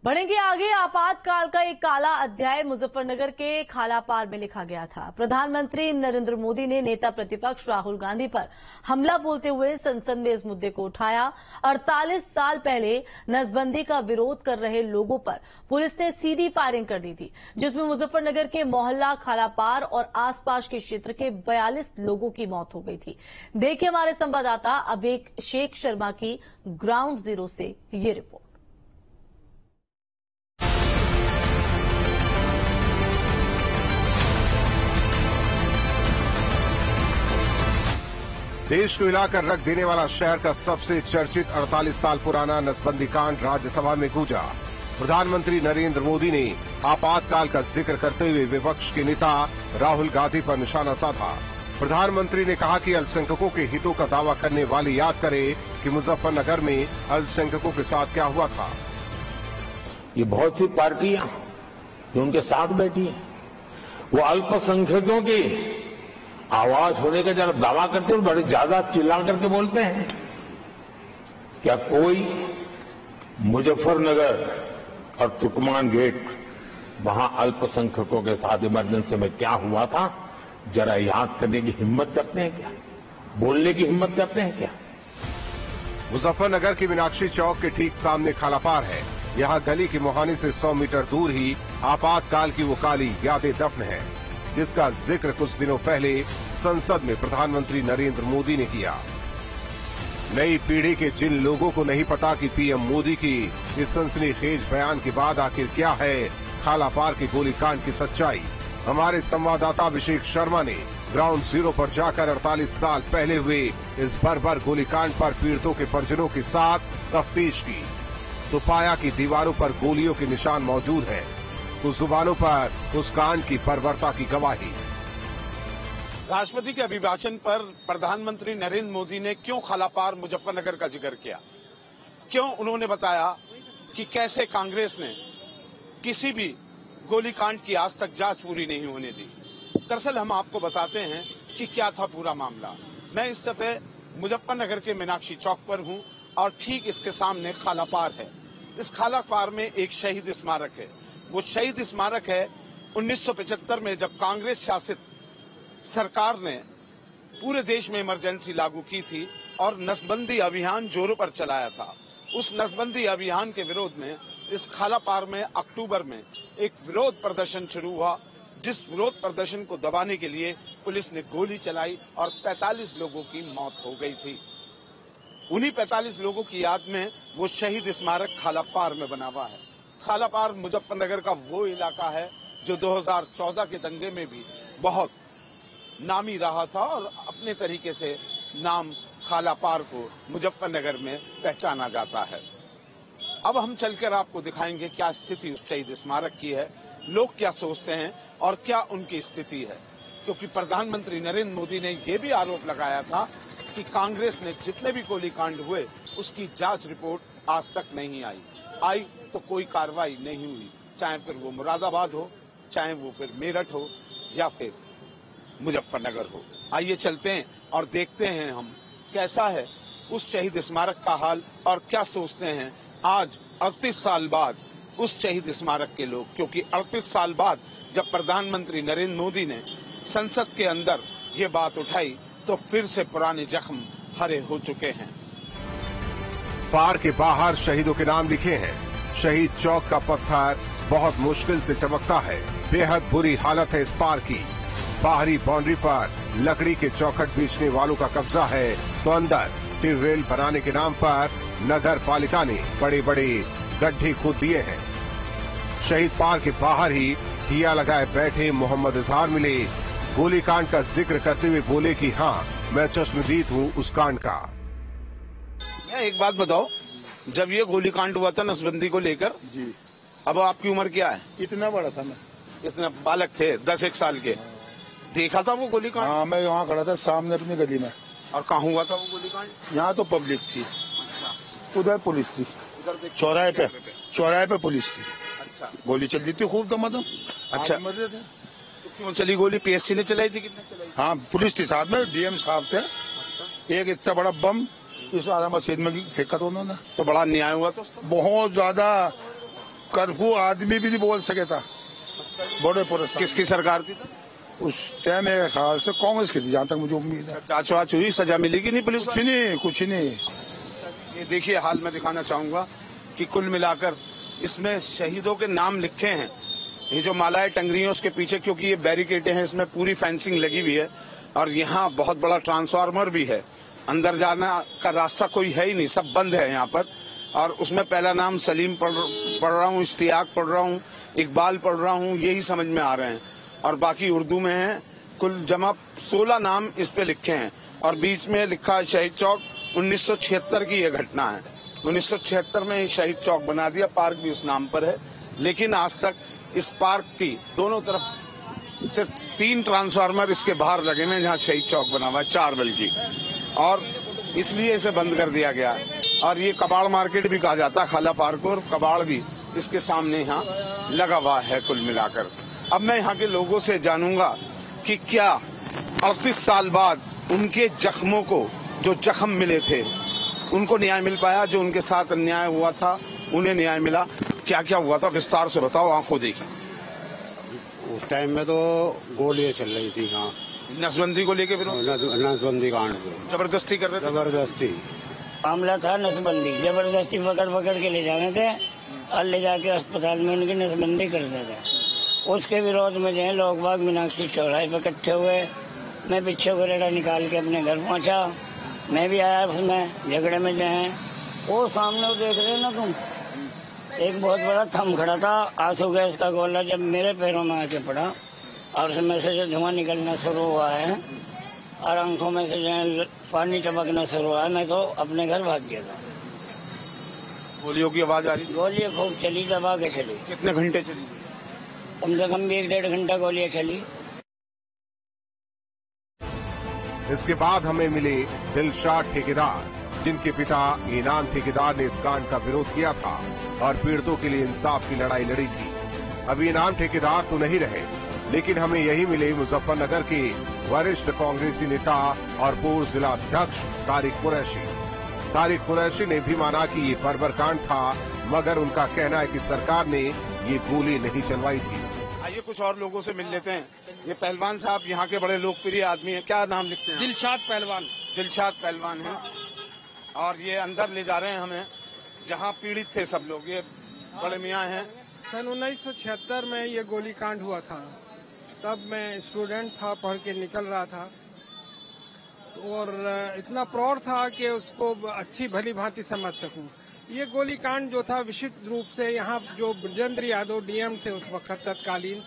बढ़ेंगे आगे। आपातकाल का एक काला अध्याय मुजफ्फरनगर के खालापार में लिखा गया था। प्रधानमंत्री नरेंद्र मोदी ने नेता प्रतिपक्ष राहुल गांधी पर हमला बोलते हुए संसद में इस मुद्दे को उठाया। 48 साल पहले नसबंदी का विरोध कर रहे लोगों पर पुलिस ने सीधी फायरिंग कर दी थी, जिसमें मुजफ्फरनगर के मोहल्ला खालापार और आसपास के क्षेत्र के 42 लोगों की मौत हो गई थी। देखिए हमारे संवाददाता अभिषेक शर्मा की ग्राउंड जीरो से ये रिपोर्ट। देश को हिलाकर रख देने वाला शहर का सबसे चर्चित 48 साल पुराना नसबंदी कांड राज्यसभा में गूंजा। प्रधानमंत्री नरेंद्र मोदी ने आपातकाल का जिक्र करते हुए विपक्ष के नेता राहुल गांधी पर निशाना साधा। प्रधानमंत्री ने कहा कि अल्पसंख्यकों के हितों का दावा करने वाले याद करें कि मुजफ्फरनगर में अल्पसंख्यकों के साथ क्या हुआ था। ये बहुत सी पार्टियां जो उनके साथ बैठी हैं, वो अल्पसंख्यकों की आवाज होने का जरा दावा करते हैं, बड़े ज्यादा चिल्ला करके बोलते हैं। क्या कोई मुजफ्फरनगर और तुर्कमान गेट वहां अल्पसंख्यकों के साथ इमरजेंसी में क्या हुआ था जरा याद करने की हिम्मत करते हैं क्या? बोलने की हिम्मत करते हैं क्या? मुजफ्फरनगर की मीनाक्षी चौक के ठीक सामने खालापार है। यहाँ गली के मुहाने से 100 मीटर दूर ही आपातकाल की वो काली यादें दफन है, जिसका जिक्र कुछ दिनों पहले संसद में प्रधानमंत्री नरेंद्र मोदी ने किया। नई पीढ़ी के जिन लोगों को नहीं पता कि पीएम मोदी की इस सनसनीखेज बयान के बाद आखिर क्या है खालापार के गोलीकांड की सच्चाई, हमारे संवाददाता अभिषेक शर्मा ने ग्राउंड जीरो पर जाकर 48 साल पहले हुए इस बर्बर गोलीकांड पर पीड़ितों के परिजनों के साथ तफ्तीश की तो पाया कि दीवारों पर गोलियों के निशान मौजूद हैं, तो जुबानों पर उस कांड की बर्बरता की गवाही। राष्ट्रपति के अभिभाषण पर प्रधानमंत्री नरेंद्र मोदी ने क्यों खालापार मुजफ्फरनगर का जिक्र किया? क्यों उन्होंने बताया कि कैसे कांग्रेस ने किसी भी गोलीकांड की आज तक जांच पूरी नहीं होने दी? दरअसल हम आपको बताते हैं कि क्या था पूरा मामला। मैं इस दफे मुजफ्फरनगर के मीनाक्षी चौक पर हूं और ठीक इसके सामने खालापार है। इस खालापार में एक शहीद स्मारक है। वो शहीद स्मारक है 1975 में जब कांग्रेस शासित सरकार ने पूरे देश में इमरजेंसी लागू की थी और नसबंदी अभियान जोरों पर चलाया था। उस नसबंदी अभियान के विरोध में इस खालापार में अक्टूबर में एक विरोध प्रदर्शन शुरू हुआ, जिस विरोध प्रदर्शन को दबाने के लिए पुलिस ने गोली चलाई और 45 लोगों की मौत हो गई थी। उन्हीं 45 लोगों की याद में वो शहीद स्मारक खालापार में बना हुआ है। खालापार मुजफ्फरनगर का वो इलाका है जो 2014 के दंगे में भी बहुत नामी रहा था और अपने तरीके से नाम खालापार को मुजफ्फरनगर में पहचाना जाता है। अब हम चलकर आपको दिखाएंगे क्या स्थिति उस शहीद स्मारक की है, लोग क्या सोचते हैं और क्या उनकी स्थिति है। क्योंकि प्रधानमंत्री नरेंद्र मोदी ने यह भी आरोप लगाया था कि कांग्रेस ने जितने भी गोलीकांड हुए उसकी जांच रिपोर्ट आज तक नहीं आई तो कोई कार्रवाई नहीं हुई, चाहे फिर वो मुरादाबाद हो, चाहे वो फिर मेरठ हो या फिर मुजफ्फरनगर हो। आइए चलते हैं और देखते हैं हम कैसा है उस शहीद स्मारक का हाल और क्या सोचते हैं आज 38 साल बाद उस शहीद स्मारक के लोग। क्योंकि 38 साल बाद जब प्रधानमंत्री नरेंद्र मोदी ने संसद के अंदर ये बात उठाई तो फिर से पुराने जख्म हरे हो चुके हैं। पार के बाहर शहीदों के नाम लिखे हैं। शहीद चौक का पत्थर बहुत मुश्किल से चमकता है। बेहद बुरी हालत है इस पार की। बाहरी बाउंड्री पर लकड़ी के चौखट बेचने वालों का कब्जा है तो अंदर ट्यूबवेल बनाने के नाम पर नगर पालिका ने बड़े बड़े गड्ढे खोद दिए हैं। शहीद पार के बाहर ही दिया लगाए बैठे मोहम्मद इजहार मिले। गोलीकांड का जिक्र करते हुए बोले कि हाँ, मैं चश्मदीद हूँ उस कांड का। एक बात बताओ, जब ये गोलीकांड हुआ था नसबंदी को लेकर जी, अब आपकी उम्र क्या है? इतना बड़ा था मैं, इतना बालक थे 10-1 साल के। देखा था वो गोलीकांड? हाँ, मैं वहाँ खड़ा था सामने अपनी गली में। और कहाँ हुआ था वो गोलीकांड? यहाँ तो पब्लिक थी। अच्छा। उधर पुलिस थी, चौराहे पे पुलिस थी। अच्छा। गोली चल रही थी खूब दमादम। अच्छा, मर रहे थे। तो क्यों चली गोली? पीएससी ने चलाई थी? कितने चलाई? हाँ, पुलिस थी साथ में, डीएम साहब थे। एक इतना बड़ा बम इस आधा मस्जिद में फेंका था उन्होंने। तो बड़ा अन्याय हुआ तो? बहुत ज्यादा। कर्फ्यू आदमी भी नहीं बोल सके था। बड़े पुलिस किसकी सरकार थी? उस टाइम मेरे ख्याल से कांग्रेस की थी, जहाँ तक मुझे उम्मीद है। जांच वाच हुई, सजा मिलेगी नहीं पुलिस? कुछ नहीं, कुछ नहीं। ये देखिए हाल मैं दिखाना चाहूंगा कि कुल मिलाकर इसमें शहीदों के नाम लिखे हैं। ये जो मालाएं टंग रही हैं उसके पीछे, क्योंकि ये बैरिकेडें हैं, इसमें पूरी फेंसिंग लगी हुई है और यहाँ बहुत बड़ा ट्रांसफार्मर भी है। अंदर जाना का रास्ता कोई है ही नहीं, सब बंद है यहाँ पर। और उसमें पहला नाम सलीम पढ़ रहा हूँ, इश्तियाक पढ़ रहा हूँ, इकबाल पढ़ रहा हूँ, यही समझ में आ रहे हैं और बाकी उर्दू में है। कुल जमा 16 नाम इस पे लिखे हैं और बीच में लिखा है शहीद चौक। 1976 की यह घटना है। 1976 में शहीद चौक बना दिया, पार्क भी उस नाम पर है। लेकिन आज तक इस पार्क की दोनों तरफ सिर्फ 3 ट्रांसफार्मर इसके बाहर लगे हैं जहाँ शहीद चौक बना हुआ है, 4 बल्कि, और इसलिए इसे बंद कर दिया गया है। और ये कबाड़ मार्केट भी कहा जाता है खाला पार्क को, और कबाड़ भी इसके सामने यहाँ लगा हुआ है कुल मिलाकर। अब मैं यहाँ के लोगों से जानूंगा कि क्या 38 साल बाद उनके जख्मों को, जो जख्म मिले थे, उनको न्याय मिल पाया? जो उनके साथ अन्याय हुआ था उन्हें न्याय मिला? क्या क्या हुआ था विस्तार से बताओ, आंखों देखी। उस टाइम में तो गोलियां चल रही थी। हाँ, नसबंदी को लेके नसबंदी कांड पे जबरदस्ती कर रहे थे। जबरदस्ती मामला था नसबंदी, जबरदस्ती पकड़ के ले जाने थे और ले जाके अस्पताल में उनकी नसबंदी करते थे। उसके विरोध में जो है लोग बाग मीनाक्षी चौराहे पर इकट्ठे हुए। मैं पीछे को रेड़ा निकाल के अपने घर पहुंचा। मैं भी आया उसमें झगड़े में जो है। वो सामने वो देख रहे ना तुम, एक बहुत बड़ा थम खड़ा था, आंसू गैस का गोला जब मेरे पैरों में आके पड़ा और उसमें से जो धुआं निकलना शुरू हुआ है और आंखों में से जो है पानी टपकना शुरू हुआ है, मैं तो अपने घर भाग गया था। गोलियों की आवाज आ रही थी? गोलियां खूब चली, दबा के चली। कितने घंटे चली? कम से कम भी 1-1.5 घंटा गोलियां चली। इसके बाद हमें मिले दिलशाद ठेकेदार, जिनके पिता इनाम ठेकेदार ने इस कांड का विरोध किया था और पीड़ितों के लिए इंसाफ की लड़ाई लड़ी थी। अब इनाम ठेकेदार तो नहीं रहे, लेकिन हमें यही मिले मुजफ्फरनगर के वरिष्ठ कांग्रेसी नेता और पूर्व जिला अध्यक्ष तारिक कुरैशी। तारिक कुरैशी ने भी माना कि ये बर्बर कांड था, मगर उनका कहना है कि सरकार ने ये गोली नहीं चलवाई थी। आइए कुछ और लोगों से मिल लेते हैं। ये पहलवान साहब यहाँ के बड़े लोकप्रिय आदमी हैं, क्या नाम लिखते हैं? दिलशाद पहलवान। दिलशाद पहलवान है और ये अंदर ले जा रहे हैं हमें जहाँ पीड़ित थे सब लोग। ये बड़े मियाँ हैं। सन 1976 में ये गोली कांड हुआ था। तब मैं स्टूडेंट था, पढ़ के निकल रहा था और इतना प्रौढ़ था कि उसको अच्छी भली भांति समझ सकूं। ये गोली कांड जो था विशिष्ट रूप से यहाँ जो ब्रजेंद्र यादव डीएम थे उस वक्त तत्कालीन,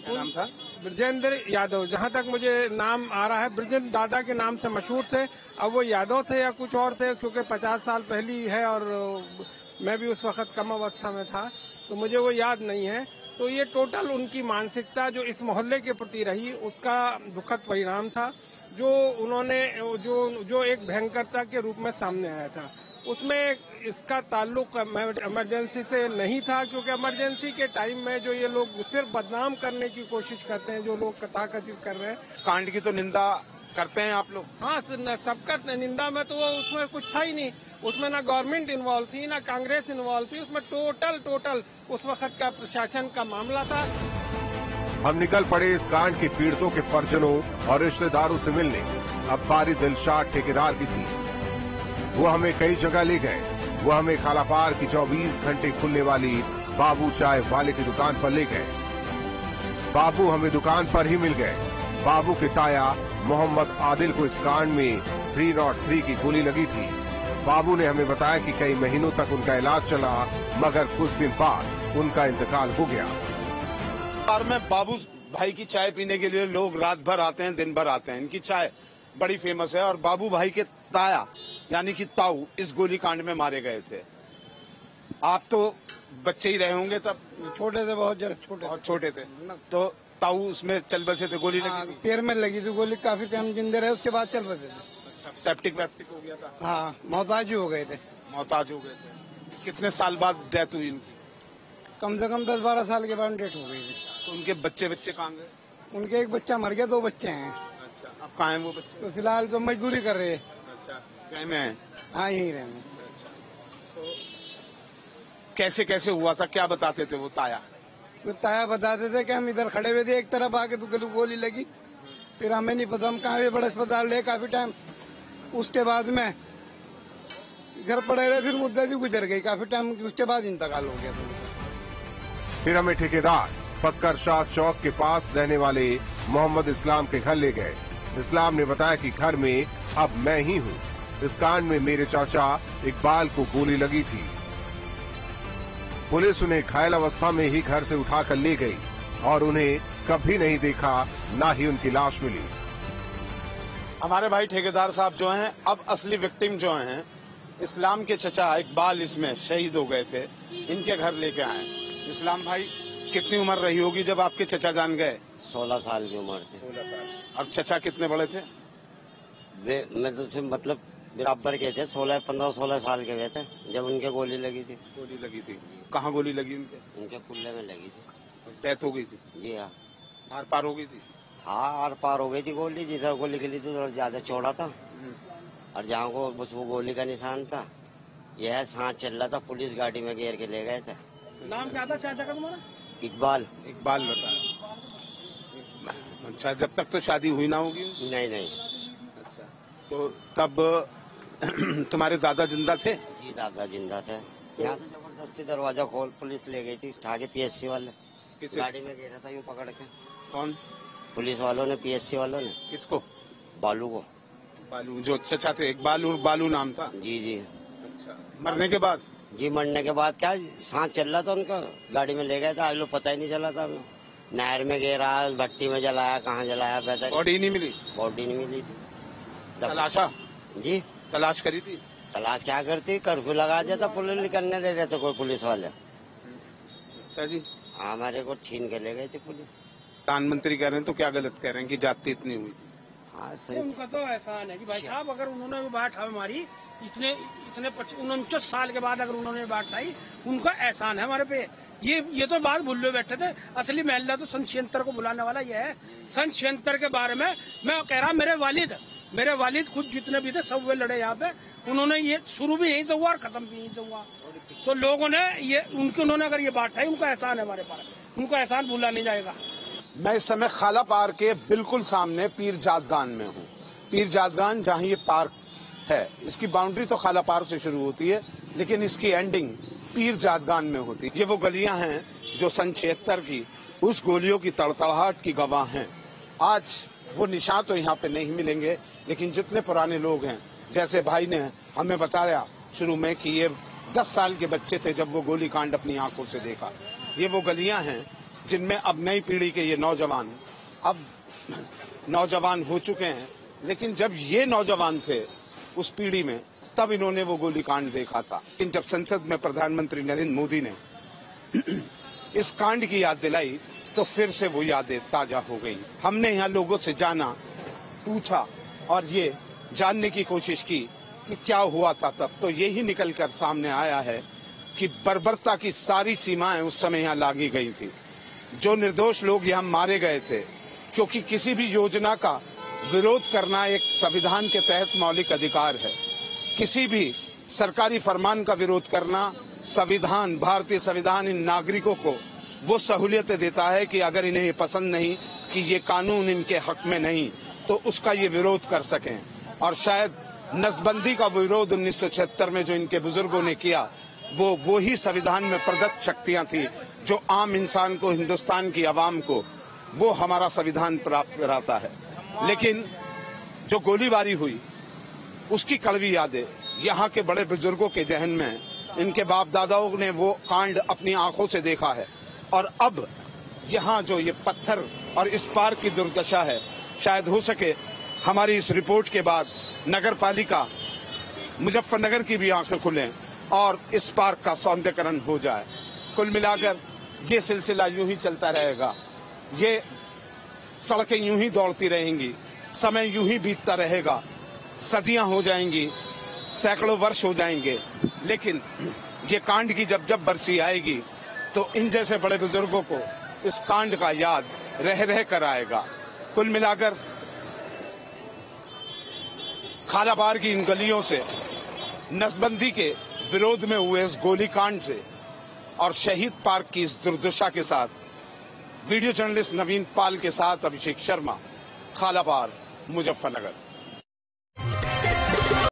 नाम था ब्रजेंद्र यादव, जहाँ तक मुझे नाम आ रहा है, ब्रजेंद्र दादा के नाम से मशहूर थे। अब वो यादव थे या कुछ और थे, क्योंकि 50 साल पहली है और मैं भी उस वक्त कम अवस्था में था, तो मुझे वो याद नहीं है। तो ये टोटल उनकी मानसिकता जो इस मोहल्ले के प्रति रही, उसका दुखद परिणाम था, जो उन्होंने जो एक भयंकरता के रूप में सामने आया था। उसमें इसका ताल्लुक इमरजेंसी से नहीं था, क्योंकि इमरजेंसी के टाइम में जो ये लोग सिर्फ बदनाम करने की कोशिश करते हैं, जो लोग कथाकथित कर रहे हैं। इस कांड की तो निंदा करते हैं आप लोग? हाँ, सब करते हैं निंदा में, तो उसमें कुछ था ही नहीं। उसमें ना गवर्नमेंट इन्वॉल्व थी, ना कांग्रेस इन्वॉल्व थी। उसमें टोटल उस वक्त का प्रशासन का मामला था। हम निकल पड़े इस कांड के पीड़ितों के परिजनों और रिश्तेदारों से मिलने। अब बारी दिलशाद ठेकेदार की थी। वो हमें कई जगह ले गए। वो हमें खालापार की 24 घंटे खुलने वाली बाबू चाय वाले की दुकान पर ले गए। बाबू हमें दुकान पर ही मिल गए। बाबू के ताया मोहम्मद आदिल को इस कांड में 303 की गोली लगी थी। बाबू ने हमें बताया कि कई महीनों तक उनका इलाज चला, मगर कुछ दिन बाद उनका इंतकाल हो गया। और में बाबू भाई की चाय पीने के लिए लोग रात भर आते हैं, दिन भर आते हैं। इनकी चाय बड़ी फेमस है। और बाबू भाई के ताया यानी कि ताऊ इस गोली कांड में मारे गए थे। आप तो बच्चे ही रहे होंगे तब? छोटे थे, बहुत छोटे थे। तो ताऊ उसमें चल बसे थे, गोली लगी थी? पैर में लगी थी गोली, काफी टाइम जिंदे रहे, उसके बाद चल बसे थे। अच्छा, सेप्टिक वेप्टिक हो गया था? हाँ, मोहताज हो गए थे। मोहताज हो गए थे। कितने साल बाद डेथ हुई इनकी? कम से कम 10-12 साल के बाद डेथ हो गई थी। तो उनके बच्चे कहाँ गए? उनके एक बच्चा मर गया, 2 बच्चे हैं। अच्छा, अब कहाँ हैं वो बच्चे? तो फिलहाल तो मजदूरी कर रहे हैं। अच्छा, कहीं में हैं? हाँ, यहीं रहे हैं। कैसे कैसे हुआ था, क्या बताते थे वो ताया? तो ताया बताते थे कि हम इधर खड़े हुए थे, एक तरफ आके तो गोली लगी, फिर हमें नहीं पता, हम कहाँ भी बड़े अस्पताल रहे काफी टाइम। उसके बाद में घर पड़े रहे, फिर मुद्दा भी गुजर गई काफी टाइम, उसके बाद इंतकाल हो गया था। फिर हमें ठेकेदार फक्कर शाह चौक के पास रहने वाले मोहम्मद इस्लाम के घर ले गए। इस्लाम ने बताया कि घर में अब मैं ही हूँ। इस कांड में मेरे चाचा इकबाल को गोली लगी थी। पुलिस उन्हें घायल अवस्था में ही घर से उठाकर ले गई और उन्हें कभी नहीं देखा, न ही उनकी लाश मिली। हमारे भाई ठेकेदार साहब जो हैं, अब असली विक्टिम जो हैं, इस्लाम के चचा इकबाल इसमें शहीद हो गए थे, इनके घर लेके आए। इस्लाम भाई, कितनी उम्र रही होगी जब आपके चचा जान गए? 16 साल की उम्र थी। 16 साल। और चचा कितने बड़े थे? मैं तो मतलब बराबर के थे, 15-16 साल के हुए थे जब उनके गोली लगी थी। गोली लगी थी? कहाँ गोली लगी उनके? उनके कुल्ले में लगी थी। डेथ हो गई थी? जी हाँ। आर पार हो गई थी? हाँ, आर पार हो गई थी गोली। जिधर गोली गली थी उधर ज्यादा चौड़ा था, और जहाँ को बस वो गोली का निशान था। यह सांस चल रहा था, पुलिस गाड़ी में घेर के ले गए थे। नाम क्या था चाचा का तुम्हारा? इकबाल। इकबाल बताया। अच्छा, जब तक तो शादी हुई ना होगी? नहीं। अच्छा, तो तब तुम्हारे दादा जिंदा थे? जी, दादा जिंदा थे। यहाँ तो जबरदस्ती दरवाजा खोल पुलिस ले गई थी, उठा के पीएससी वाले। किसे? गाड़ी में घेरा था यूँ पकड़ के। कौन? पुलिस वालों ने, पीएससी वालों ने। किसको? बालू को। बालू जो चचा थे, इकबाल और बालू नाम था? जी। अच्छा, मरने के बाद? जी, मरने के बाद क्या सांस चल रहा था उनका, गाड़ी में ले गए थे। आज लोग पता ही नहीं चला था। नहर में गिरा, भट्टी में जलाया, कहाँ जलाया पता। बॉडी नहीं मिली? बॉडी नहीं मिली थी। तलाशा? जी, तलाश करी थी? तलाश क्या करती, कर्फ्यू लगा दिया था, पुलिस निकलने दे रहे थे कोई पुलिस वाले। अच्छा जी। हमारे को छीन के ले गई थी पुलिस। प्रधानमंत्री कह रहे हैं तो क्या गलत कह रहे हैं कि जाति इतनी हुई थी? हाँ, सही। उनका तो एहसान है कि भाई साहब, अगर उन्होंने वो बात हमारी इतने 49 साल के बाद अगर उन्होंने बात उठाई, उनका एहसान है हमारे पे। ये तो बात भूल बैठे थे। असली महिला तो सन 76 को बुलाने वाला ये है। सन 76 के बारे में मैं कह रहा, मेरे वालिद खुद जितने भी थे सब वे लड़े यहाँ पे। उन्होंने ये शुरू भी यहीं से हुआ और खत्म भी यहीं से हुआ। तो लोगों ने ये उन्होंने अगर ये बात उठाई, उनका एहसान है हमारे पास, उनका एहसान भूला नहीं जाएगा। मैं इस समय खाला पार के बिल्कुल सामने पीर जादगान में हूँ। पीर जादगान जहाँ ये पार्क है, इसकी बाउंड्री तो खाला पार से शुरू होती है, लेकिन इसकी एंडिंग पीर जादगान में होती है। ये वो गलियां हैं जो सन 76 की उस गोलियों की तड़तड़ाहट की गवाह हैं। आज वो निशान तो यहाँ पे नहीं मिलेंगे, लेकिन जितने पुराने लोग हैं, जैसे भाई ने हमें बताया शुरू में कि ये 10 साल के बच्चे थे जब वो गोली कांड अपनी आंखों से देखा। ये वो गलियां हैं जिनमें अब नई पीढ़ी के ये नौजवान अब नौजवान हो चुके हैं, लेकिन जब ये नौजवान थे उस पीढ़ी में, तब इन्होंने वो गोली कांड देखा था। लेकिन जब संसद में प्रधानमंत्री नरेंद्र मोदी ने इस कांड की याद दिलाई तो फिर से वो यादें ताजा हो गई। हमने यहाँ लोगों से जाना, पूछा और ये जानने की कोशिश की कि क्या हुआ था तब, तो यही निकलकर सामने आया है कि बर्बरता की सारी सीमाएं उस समय यहाँ लागी गई थी। जो निर्दोष लोग यहाँ मारे गए थे, क्योंकि किसी भी योजना का विरोध करना एक संविधान के तहत मौलिक अधिकार है। किसी भी सरकारी फरमान का विरोध करना, संविधान, भारतीय संविधान इन नागरिकों को वो सहूलियतें देता है कि अगर इन्हें पसंद नहीं कि ये कानून इनके हक में नहीं, तो उसका ये विरोध कर सकें। और शायद नसबंदी का विरोध 1976 में जो इनके बुजुर्गों ने किया, वो ही संविधान में प्रदत्त शक्तियां थी जो आम इंसान को, हिंदुस्तान की आवाम को, वो हमारा संविधान प्राप्त कराता है। लेकिन जो गोलीबारी हुई उसकी कड़वी यादें यहाँ के बड़े बुजुर्गों के जहन में, इनके बाप दादाओं ने वो कांड अपनी आंखों से देखा है। और अब यहाँ जो ये पत्थर और इस पार्क की दुर्दशा है, शायद हो सके हमारी इस रिपोर्ट के बाद नगर पालिका मुजफ्फरनगर की भी आंखें खुलें और इस पार्क का सौंदर्यकरण हो जाए। कुल मिलाकर ये सिलसिला यूं ही चलता रहेगा, ये सड़कें यूं ही दौड़ती रहेंगी, समय यूं ही बीतता रहेगा, सदियां हो जाएंगी, सैकड़ों वर्ष हो जाएंगे, लेकिन ये कांड की जब बरसी आएगी तो इन जैसे बड़े बुजुर्गों को इस कांड का याद रह रह कर आएगा। कुल मिलाकर खालापार की इन गलियों से, नसबंदी के विरोध में हुए इस गोलीकांड से और शहीद पार्क की इस दुर्दशा के साथ वीडियो जर्नलिस्ट नवीन पाल के साथ अभिषेक शर्मा, खालापार, मुजफ्फरनगर।